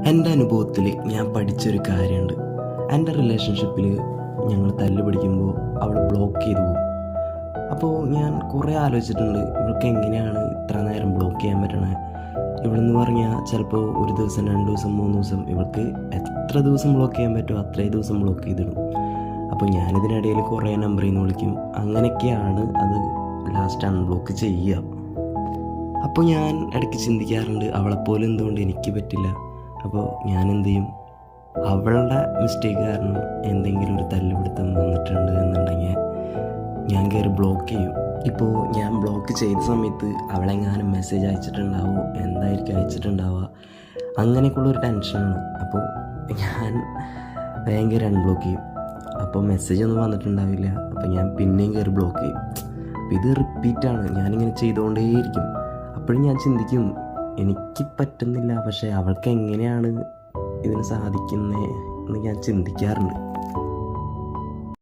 എൻ്റെ അനുഭവത്തിൽ ഞാൻ പഠിച്ചൊരു കാര്യമുണ്ട്. എൻ്റെ റിലേഷൻഷിപ്പിൽ ഞങ്ങൾ തല്ല് പിടിക്കുമ്പോൾ അവൾ ബ്ലോക്ക് ചെയ്തു പോകും. അപ്പോൾ ഞാൻ കുറേ ആലോചിച്ചിട്ടുണ്ട്, ഇവൾക്ക് എങ്ങനെയാണ് ഇത്ര നേരം ബ്ലോക്ക് ചെയ്യാൻ പറ്റണത്. ഇവളെന്ന് പറഞ്ഞാൽ ചിലപ്പോൾ ഒരു ദിവസം, 2 ദിവസം, 3 ദിവസം, ഇവൾക്ക് എത്ര ദിവസം ബ്ലോക്ക് ചെയ്യാൻ പറ്റുമോ അത്രയും ദിവസം ബ്ലോക്ക് ചെയ്തിടും. അപ്പോൾ ഞാനിതിനിടയിൽ കുറേ നമ്പറിൽ നിന്ന് വിളിക്കും. അങ്ങനെയൊക്കെയാണ് അത് ലാസ്റ്റ് അൺബ്ലോക്ക് ചെയ്യുക. അപ്പോൾ ഞാൻ ഇടയ്ക്ക് ചിന്തിക്കാറുണ്ട്, അവളെപ്പോലെ എന്തുകൊണ്ട് എനിക്ക് പറ്റില്ല. അപ്പോൾ ഞാൻ എന്ത് ചെയ്യും, അവളുടെ മിസ്റ്റേക്ക് കാരണം എന്തെങ്കിലും ഒരു തല്ലുപിടുത്തം വന്നിട്ടുണ്ട് എന്നുണ്ടെങ്കിൽ ഞാൻ കയറി ബ്ലോക്ക് ചെയ്യും. ഇപ്പോൾ ഞാൻ ബ്ലോക്ക് ചെയ്ത സമയത്ത് അവളെങ്ങാനും മെസ്സേജ് അയച്ചിട്ടുണ്ടാവുമോ, എന്തായിരിക്കും അയച്ചിട്ടുണ്ടാവുക, അങ്ങനെയൊക്കെയുള്ളൊരു ടെൻഷനാണ്. അപ്പോൾ ഞാൻ ഭയങ്കര അൺബ്ലോക്ക് ചെയ്യും. അപ്പോൾ മെസ്സേജ് ഒന്നും വന്നിട്ടുണ്ടാവില്ല. അപ്പോൾ ഞാൻ പിന്നെയും കയറി ബ്ലോക്ക് ചെയ്യും. അപ്പോൾ ഇത് റിപ്പീറ്റാണ്, ഞാനിങ്ങനെ ചെയ്തുകൊണ്ടേയിരിക്കും. അപ്പോഴും ഞാൻ ചിന്തിക്കും, എനിക്ക് പറ്റുന്നില്ല, പക്ഷേ അവൾക്ക് എങ്ങനെയാണ് ഇതിന് സാധിക്കുന്നത് എന്ന് ഞാൻ ചിന്തിക്കാറുണ്ട്.